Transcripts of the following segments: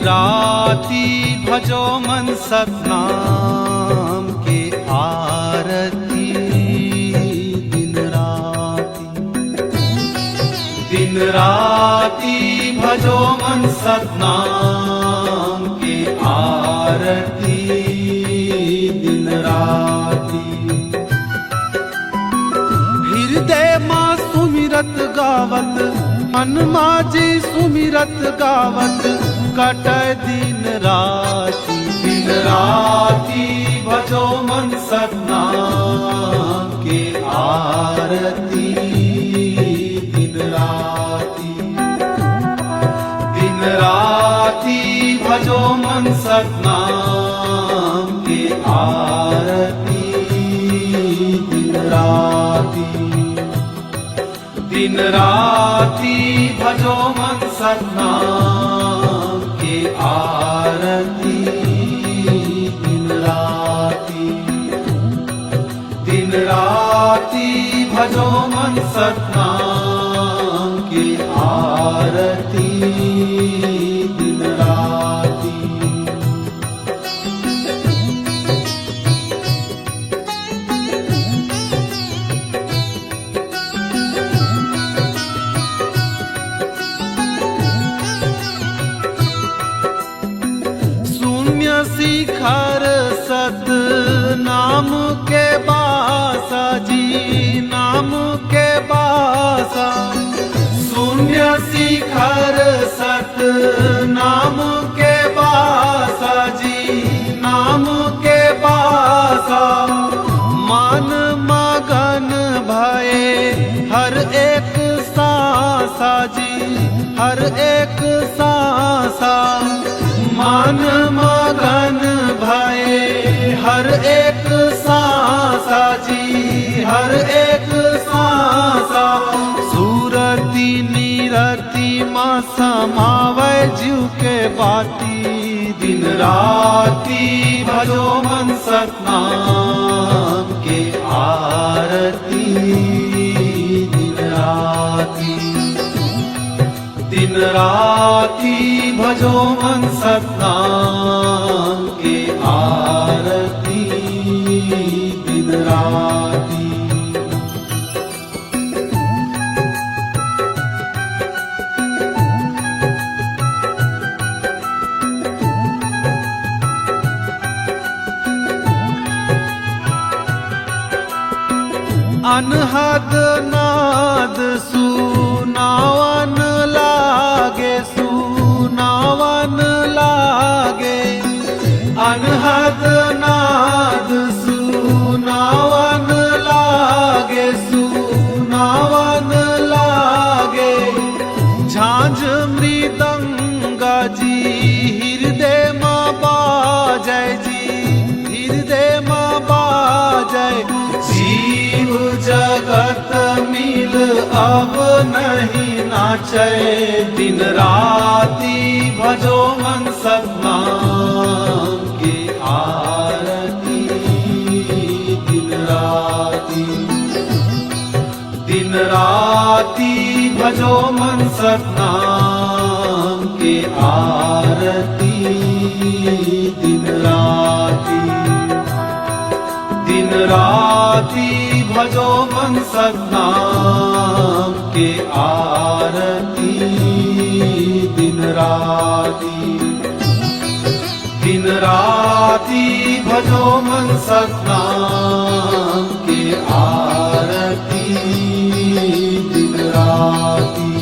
राती भजो मन सतनाम के आरती। दिन राती भजो मन सतनाम के आरती। दिन राती हृदय माँ सुमिरत गावत, मन माझी सुमिरत गावत, कटय दिन राती। दिन राती भजो मन सतनाम के आरती। दिन राती भजो मन सतनाम के आरती। दिन राती भजो मन सतनाम के आरती। दिन राती भजो मन सतनाम के आरती। दिन राती शिखर सत नाम के बासा जी, नाम के बासा। शून्य शिखर सत नाम के बासा जी, नाम के बासा। मन मगन भये हर एक सांसा जी, हर एक सांसा। मन मगन भये हर एक सांसा जी, हर एक सांसा। सूरती नीरति माँ समावै जीव के बाती। दिन राती भजो मन सतनाम के आरती। दिन राती भजो मन सतनाम के आरती। दिन राती अनहद नाद सुनावन लागे, सुनावन लागे। अनहद नाद सुनावन लागे, सुनावन लागे। झांझ मृदंगा जी हृदय माँ बाजय जी, हृदय माँ बाजय। जीव जगत मिल अब नहीं नाचे। दिन राती भजो मन सतनाम के आरती। दिन राती भजो मन सतनाम के आरती। दिन राती भजो मन सतनाम के आरती। दिन राती भजो मन सतनाम के आरती। दिन राती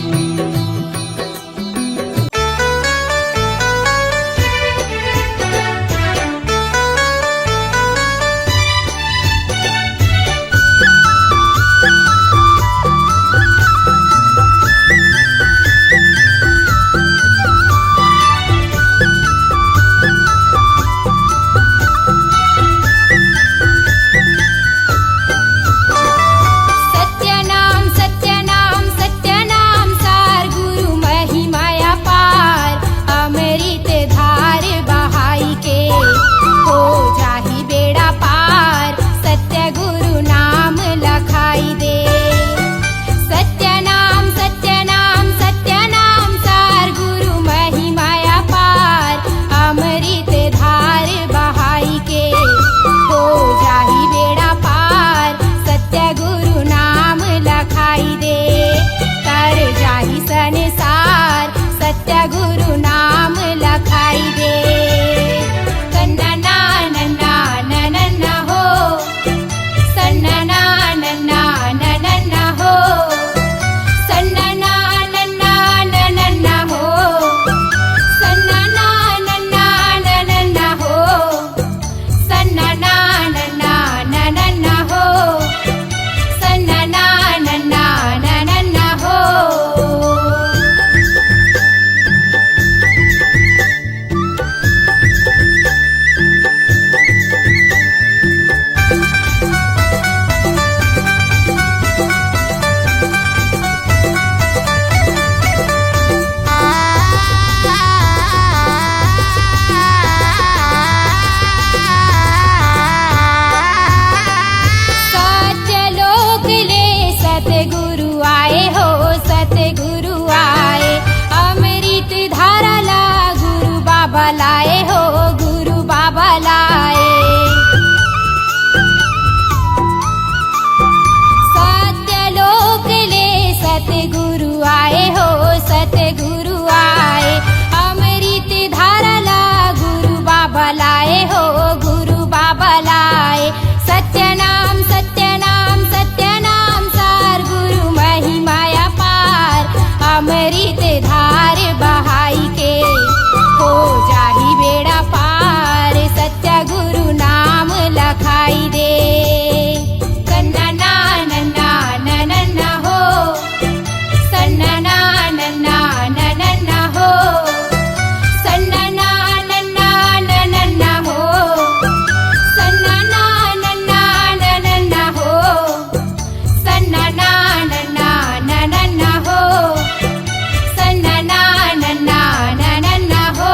लाए हो गुरु बाबा लाए। सत्यलोक ले सतगुरु आए हो सतगुरु आए। अमृत धारा ला गुरु बाबा लाए हो गुरु बाबा लाए। सत्यनाम सत्यनाम सत्यनाम सार गुरु महिमाया पार। अमृत धार बहाई के हो जाही बेड़ा पार। सत्य गुरु नाम लखाई दे। सन्ना नन्ना नन्ना हो सन्ना नन्ना नन्ना हो सन्ना नन्ना नन्ना हो सन्ना नन्ना नन्ना हो सन्ना नन्ना नन्ना हो सन्ना नन्ना नन्ना हो।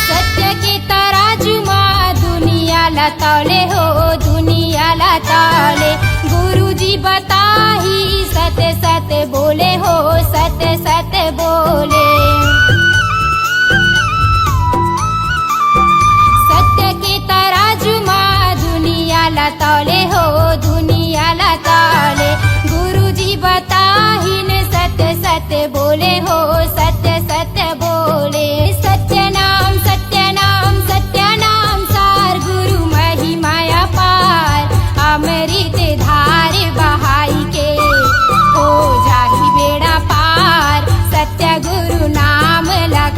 सत्य के तराजू माँ दुनिया ला तौले हो दुनिया ला तौले। गुरुजी बताही सत्य सत्य बोले हो सत्य सत्य बोले। सत्य के तराजू माँ दुनिया ला तौले हो दुनिया ला तौले। गुरुजी बताही ने सत्य सत्य बोले हो सत्य सत्य बोले। सत्यनाम सत्यनाम सत्यनाम सार गुरु महिमाया पार। अमृत धार बहाई के हो जाही बेड़ा पार। सत्य गुरु नाम लग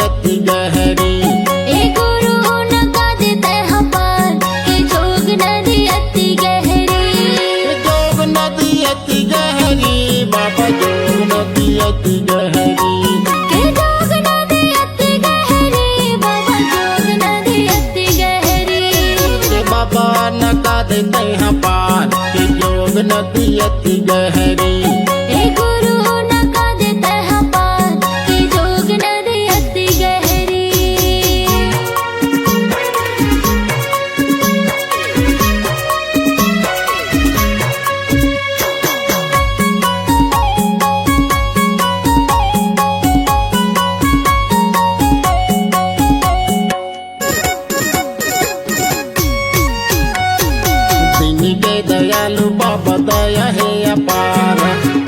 अति गहरी। ए गुरु नका देते हम पार के जोग नदी अति गहरी। जोग नदी अति गहरी बाबा जोग नदी अति गहरी। के जोग नदी अति गहरी बाबा जोग नदी अति गहरी। के बाबा नका देते हैं पार के जोग नदी अति गहरी। ए गुरु नका देते हम पार के जोग नदी अति गहरी। दीन के दयालु बाबा दया है अपार।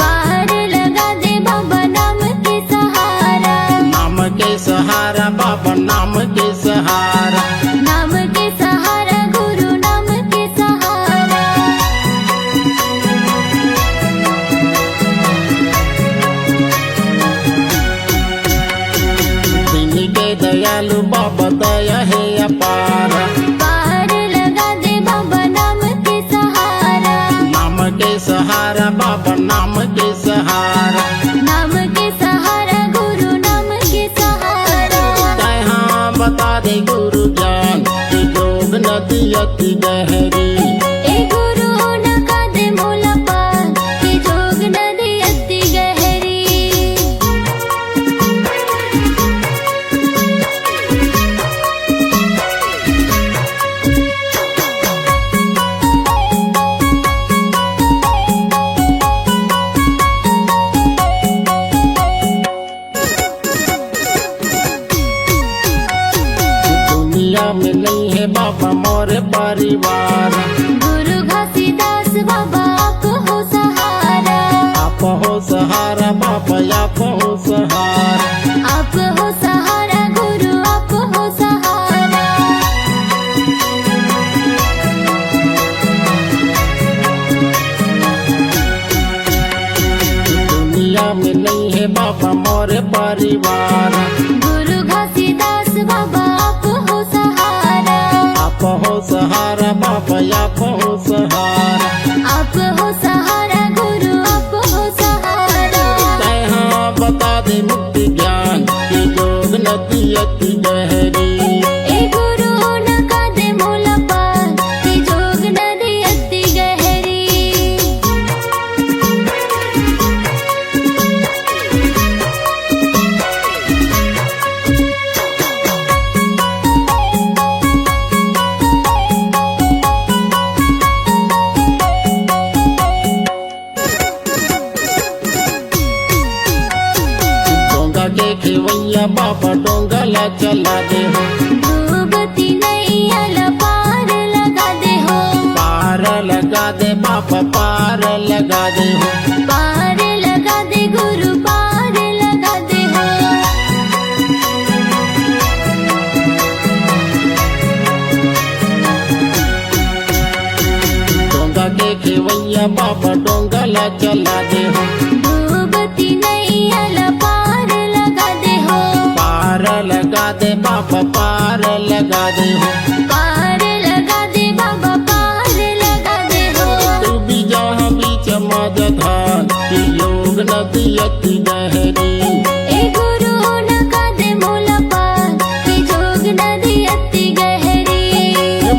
पार लगा दे बाबा नाम के सहारा। नाम के सहारा बाबा नाम के सहारा। नाम के सहारा गुरु नाम के सहारा। दीन के दयालु बाबा दया है अपार। पार लगा दे बाबा नाम के सहारा। नाम के सहारा बाबा नाम के सहारा। नाम के सहारा गुरु नाम के सहारा। तहाँ बता दे गुरु जान कि जोग नदी अति गहरी। ए गुरु नका दे मोला पार के जोग नदी अति गहरी। दुनिया में नहीं है बाबा मोर परिवार। गुरु घासीदास बाबा आप हो सहारा। आप हो सहारा बाबा आप हो सहारा। आप हो सहारा गुरु आप हो सहारा। दुनिया में नहीं है बाबा मोर परिवार। गुरु घासीदास बाबा आप हो सहारा। आप हो सहारा बाबा आप हो सहारा। आप हो सहारा गुरु आप हो सहारा। तहाँ बता दे मुक्ति ज्ञान की जोग नदी अति गहरी। ए गुरु नका दे मोला पार के जोग नदी अति गहरी। डोंगा के खेवैया बाबा डोंगला चला दे हो। डूबती नैया पार लगा दे हो। पार लगा दे बाबा पार लगा दे हो। पार लगा दे गुरु पार लगा दे हो। डोंगा के खेवैया बाबा डोंगला चला दे हो। डूबती नैया पार लगा दे हो। पार लगा दे बाबा पार लगा दे हो। पार लगा दे बाबा पार लगा दे हो। तू भी जहाँ बीच मजधार की योग नदी अति गहरी। ए गुरु नका दे मोला पार के जोग नदी अति गहरी।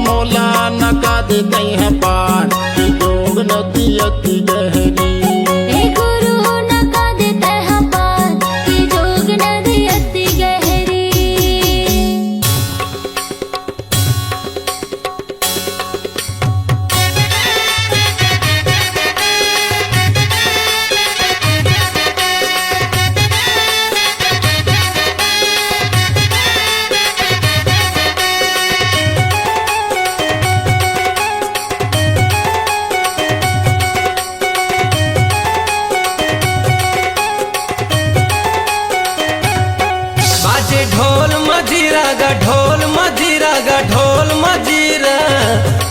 मौला नका देते हैं पार की जोग नदी अति गहरी। ए गुरु नका देते हैं पार के जोग नदी अति गहरी।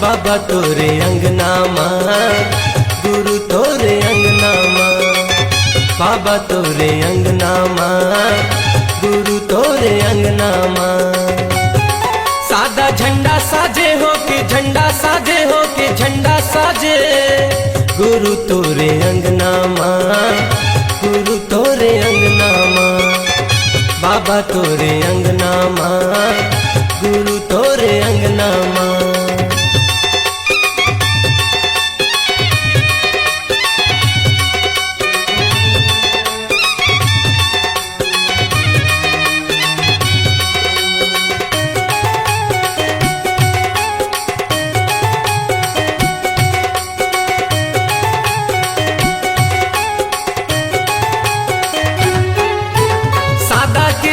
बाबा तोरे अंगना माँ गुरु तोरे अंगना माँ बाबा तोरे अंगना माँ गुरु तोरे अंगना माँ। सादा झंडा साजे हो के झंडा साजे हो के झंडा साजे, गुरु तोरे अंगना माँ, गुरु तोरे अंगना माँ। बाबा तोरे अंगना माँ, गुरु तोरे अंगना माँ।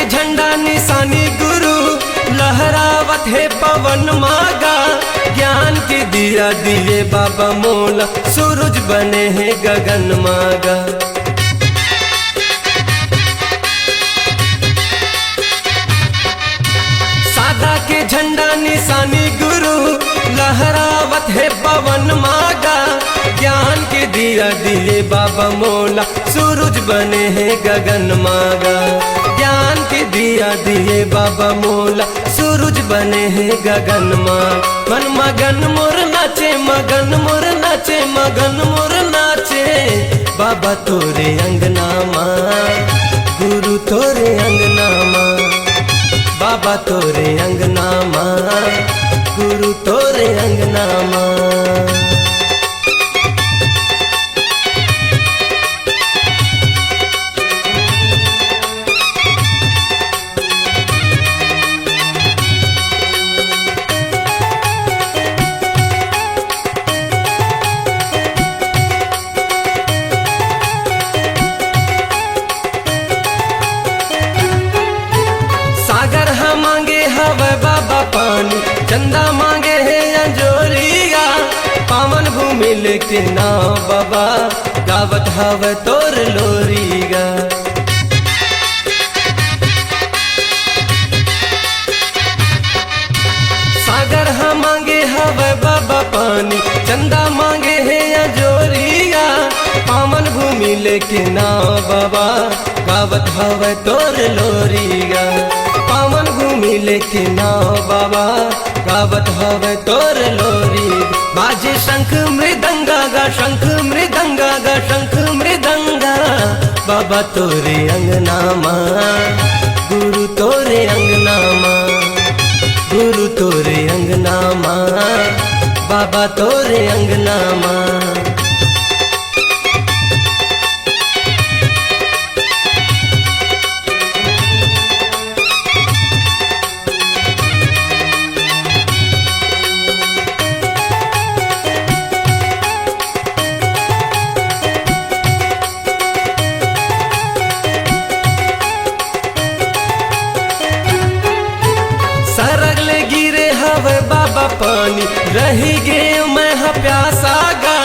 झंडा निशानी गुरु लहरावत है पवन मागा, ज्ञान के दिया दिए बाबा मोला, सूरज बने हैं गगन मागा। सादा के झंडा निशानी गुरु लहरावत है पवन मागा, ज्ञान के दिया दिए बाबा मोला, सूरज बने हैं गगन मागा। ज्ञान के दिया दिए बाबा मोला, सूरज बने हैं गगन माँ। मन मगन मोर नाचे मगन मोर नाचे मगन मोर नाचे, बाबा तोरे अंगना माँ, गुरु तोरे अंगना माँ। बाबा तोरे अंगना माँ, गुरु तोरे अंगना माँ। मांगे हवे बाबा पानी, चंदा मांगे है अंजोरिया, पावन भूमि लेके नाव बाबा, गावत हवे तोर लोरिया। सागर हम मांगे हवे बाबा पानी, चंदा मांगे है अंजोरिया, पावन भूमि लेके नाव बाबा, गावत हवे तोर लोरिया। पावन भूमि लेके नाव बाबा, गावत हवे तोर लोरी। बाजे शंख मृदंगा गा शंख मृदंगा गा शंख मृदंगा, बाबा तोरे अंगना माँ, गुरु तोरे अंगना माँ। गुरु तोरे अंगना माँ, बाबा तोरे अंगना माँ। सरगले गिरे हवे बाबा पानी, रही गे मैं हा प्यासा गा,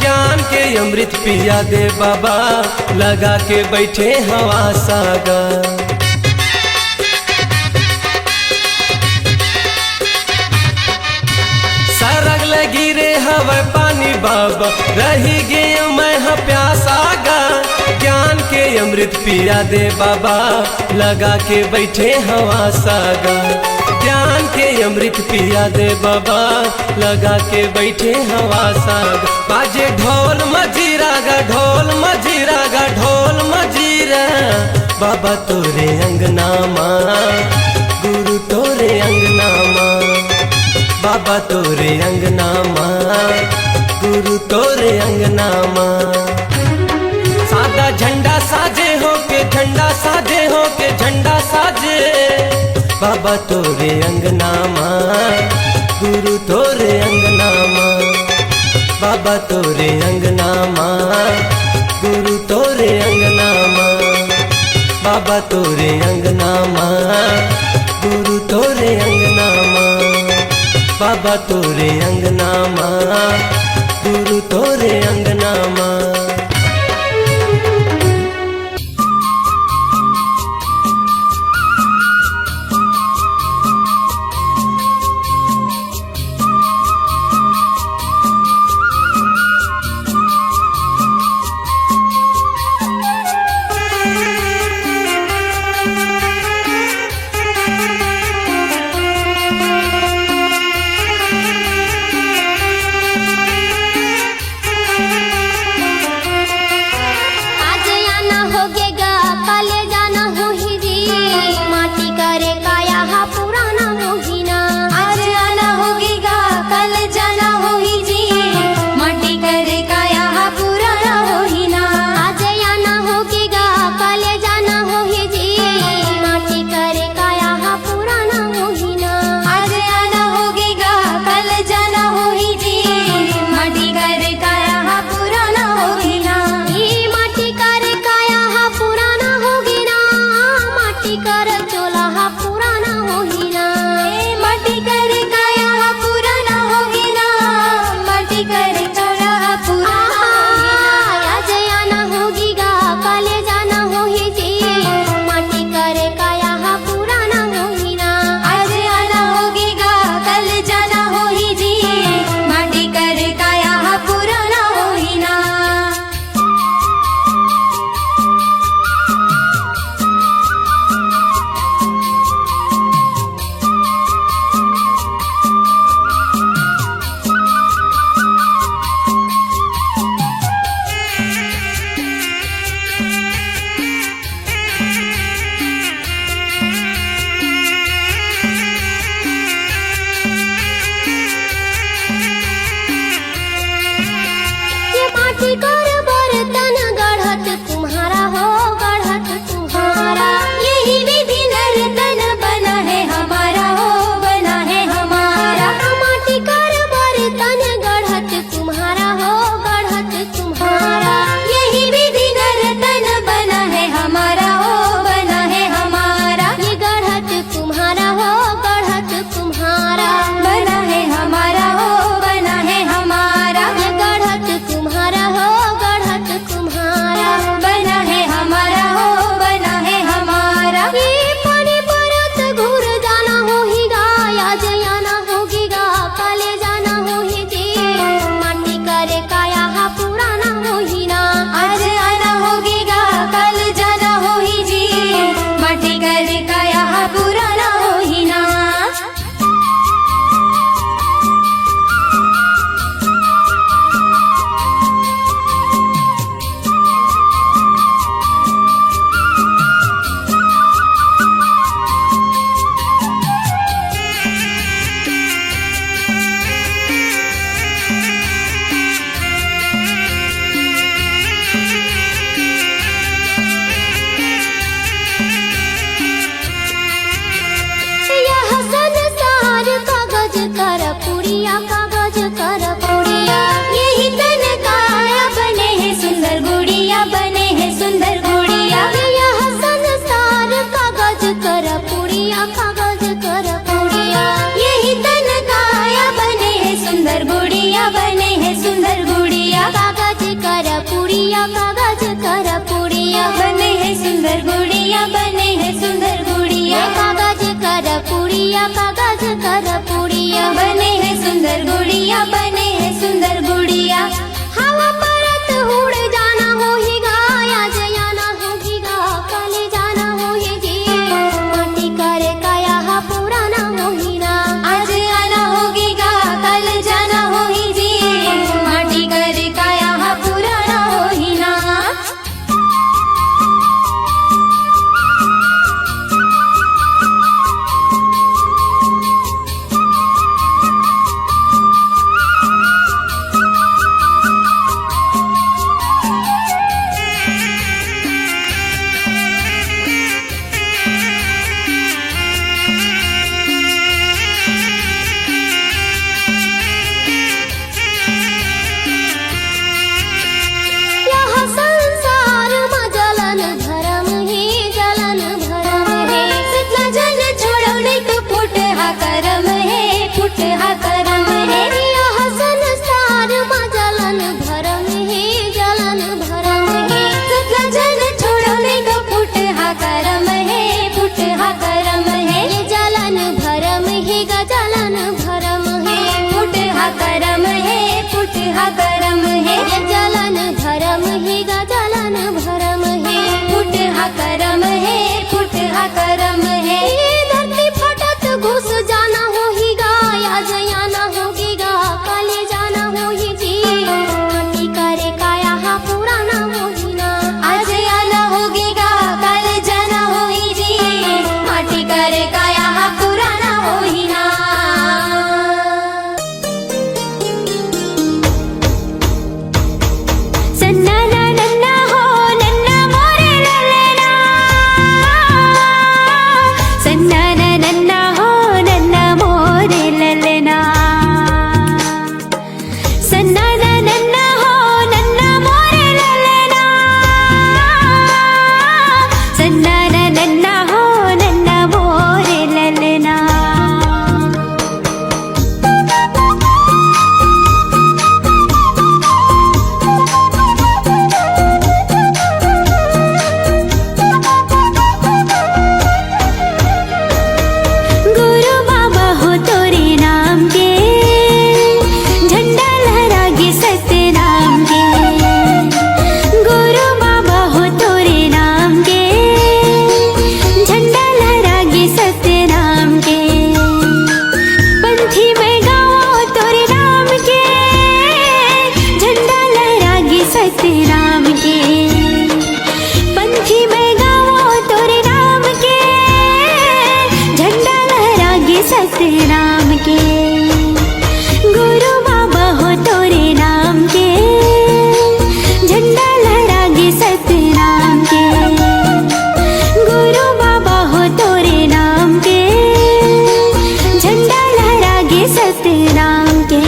ज्ञान के अमृत पिया दे बाबा, लगा के बैठे हवा सागा। सरगले गिरे हवे पानी बाबा, रही गे मैं हा प्यासा गा, ज्ञान के अमृत पिया दे बाबा, लगा के बैठे हवा सागा। ज्ञान के अमृत पिया दे बाबा, लगा के बैठे हवा साग। बाजे ढोल मजीरा गा ढोल मजीरा गा ढोल मजीरा, बाबा तोरे अंगना माँ, गुरु तोरे अंगना माँ। बाबा तोरे अंगना माँ, गुरु तोरे अंगना माँ। सादा झंडा साजे हो के झंडा साजे हो के झंडा साजे, बाबा तोरे अंगना माँ, गुरु तोरे अंगना माँ। बाबा तोरे अंगना माँ, गुरु तोरे अंगना माँ। बाबा तोरे अंगना माँ, गुरु तोरे अंगना माँ। बाबा तोरे अंगना माँ, गुरु तोरे अंगना माँ। कागज कर पुड़िया, यही तन काया बने है सुंदर गुड़िया, बने है सुंदर गुड़िया। कागज कर पुड़िया, कागज कर पुड़िया, बने है सुंदर गुड़िया, बने है सुंदर गुड़िया। कागज कर पुड़िया, कागज कर पुड़िया, बने है सुंदर गुड़िया, बने है सुंदर गुड़िया। हवा परत उड़ जाना होगा, आज आना होगा, कल जाना होगी। माटी करे काया हा पुराना होहिना, आज आना होगा, कल जाना होगी। माटी करे काया हा पुराना होहिना। यह संसार में जलन भरम है, जलन भरम है। सितना जन छोड़ो नहीं तो फुट हा करम है, फुट हा करम है। यह संसार में जलन भरम है, जलन भरम है। सितना जन छोड़ो नहीं तो फुट हा करम है, फुट हा करम है। ये जलन भरम है गा, जलन भरम है। फुट हा करम है, फुट हा करम है। ये जलन भरम है गा, जलन भरम है। फुट हा करम है, फुट हा करम है। ये धरती फटत घुस जाना होगा, आज आना होगा, कल जाना होगी। माटी करे काया हा पुराना होहिना, आज आना होगा, कल जाना होगी। माटी करे काया हा पुराना होहिना। सन्ना ना नन्ना हो नन्ना मोरे ललना, सन्ना ना नन्ना हो नन्ना मोरे ललना। सन्ना ना नन्ना हो नन्ना मोरे ललना, सन्ना ना नन्ना हो नन्ना मोरे ललना। गुरु बाबा हो तोरे नाम के, झंडा लहरागे सत्य नाम के। गुरु बाबा हो तोरे नाम के, झंडा लहरागे सत्य नाम के। पंथी में गाओ तोरे नाम के, झंडा लहरागे सत्य नाम के। पंथी में गाओ तोरे नाम के, झंडा लहरागे सत्य नाम के। गुरु बाबा हो तोरे नाम के, झंडा लहरागे सत्य नाम के। गुरु बाबा हो तोरे नाम के, झंडा लहरागे सत्य नाम के।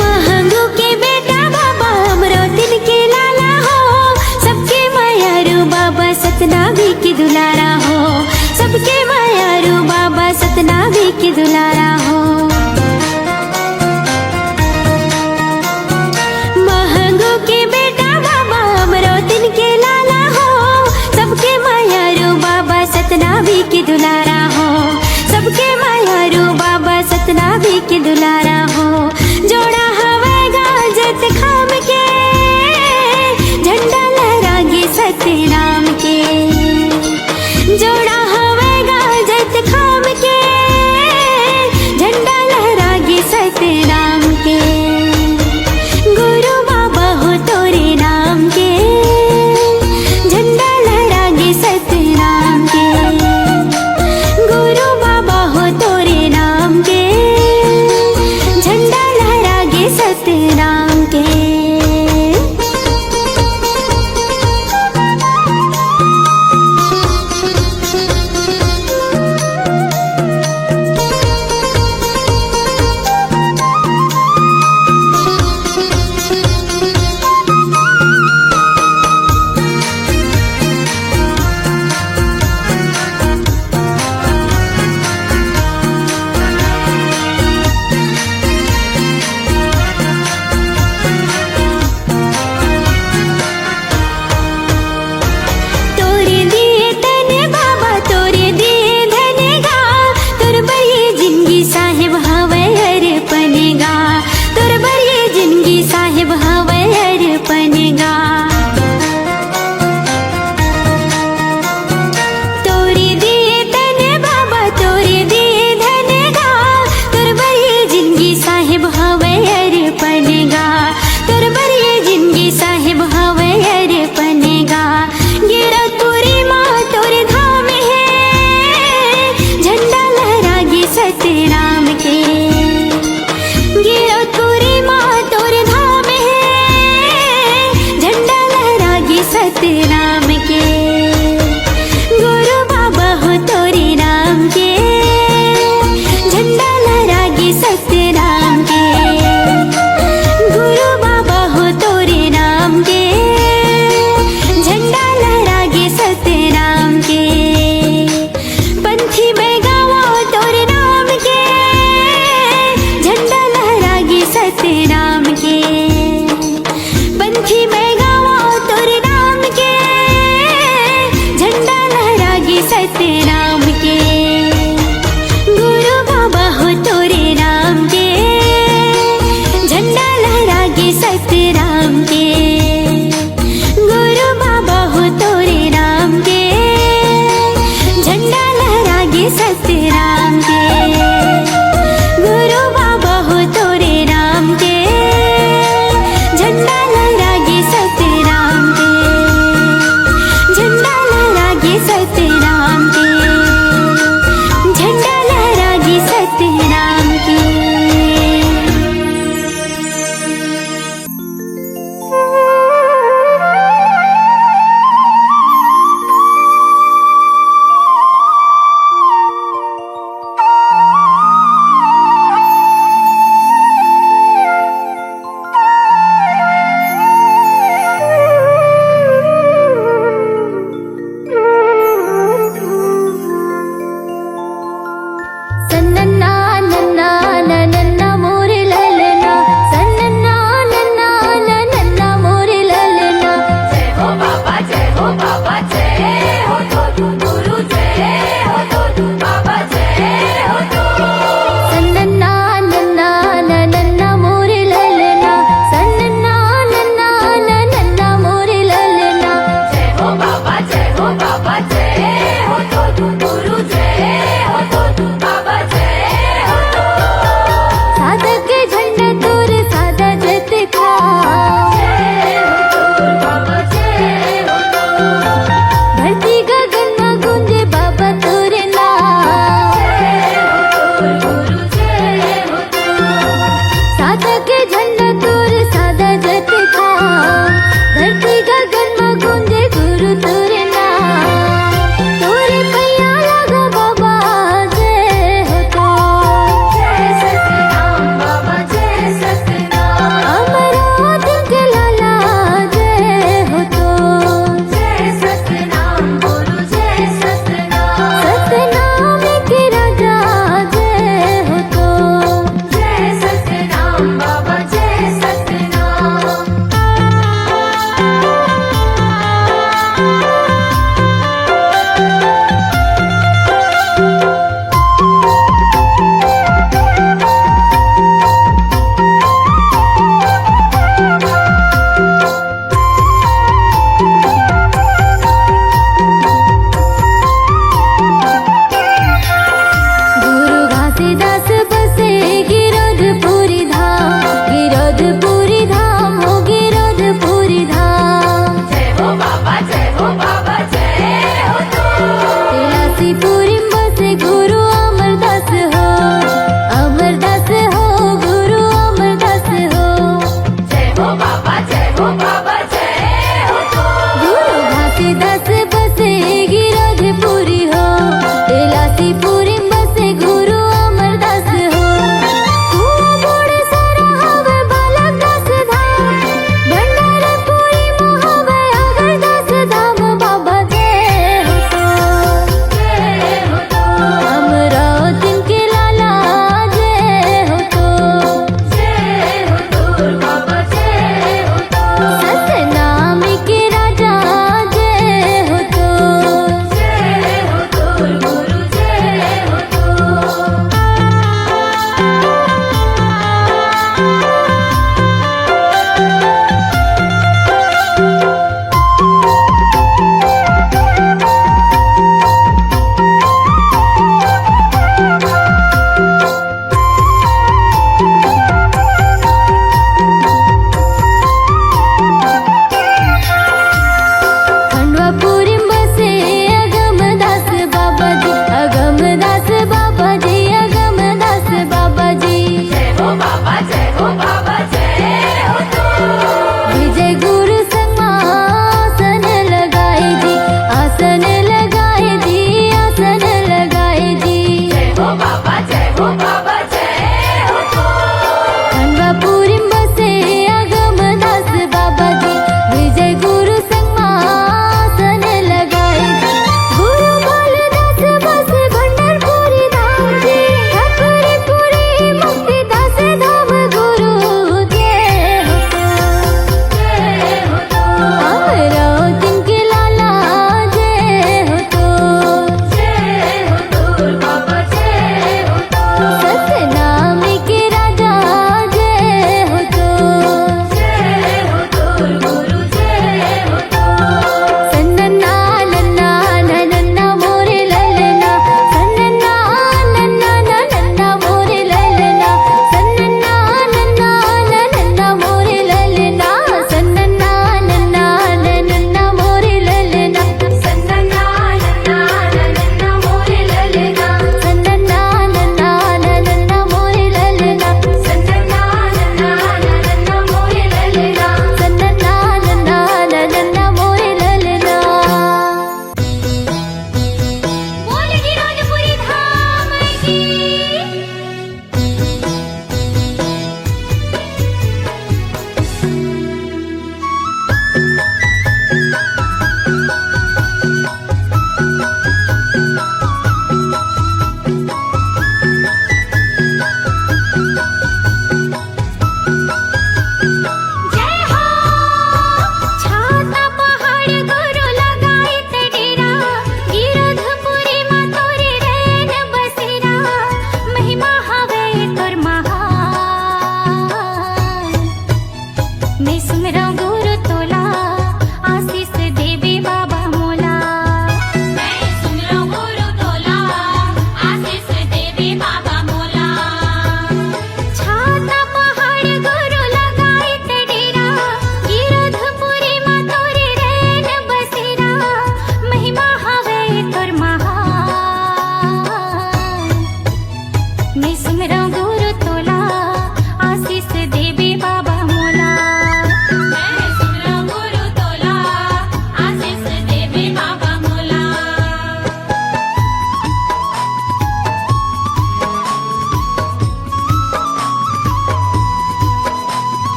महंगू के बेटा बाबा हमरो दिन के लाला हो, सबके मायारू बाबा सतनामी की दुलारा हो, सबके मायारू बाबा सतनामी की दुलारा हो। महंगू के बेटा बाबा हमरो दिन के लाला हो, सबके मायारू बाबा सतनामी की दुलारा हो, सबके मायारू बाबा सतनामी की दुलारा हो। जोड़ा हवेगा जत खाम के, झंडा लहरागे सत्य नाम के। जोड़ा हवेगा जत खाम के, बाबा जय हो तो गुरु जय हो तो बाबा जय हो तो साधक के झंडा तोर सादा जत खा जय हो तो बाबा जय हो तो धरती गगन में गूंजे बाबा तोरे नाम जय हो तो गुरु जय हो तो साधक के झंडा तोर सादा जत खा धरती गगन में गूंजे गुरु तोरे नाम तोरे पैया लगा बाबा जय हो तो जय सतनाम बाबा जय सतनाम अमरावत के लाला जय हो तो जय सतनाम बोलो जय सतनाम सतनाम के राजा जय हो तो जय सतनाम बाबा जय सतनाम गुरु घासीदास बसे गिरोधपुरी धाम हो गिरोधपुरी धाम जय हो बाबा जय हो तो तिलासीपुरी में बसे गुरु अमरदास हो गुरु अमरदास हो जय हो बाबा जय हो तो गुरु घासीदास बसे गिरोधपुरी हो तिलासीपुरी में बसे गुरु अमरदास हो कुआं बोड़े सारा हवे बालकदास धाम भंडारपुरी में हवे अगरदास धाम बाबा जय हो तो अमरावती के लाला जय हो तो बाबा जय हो तो सतनाम के राजा जय हो तो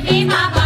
हे बाबा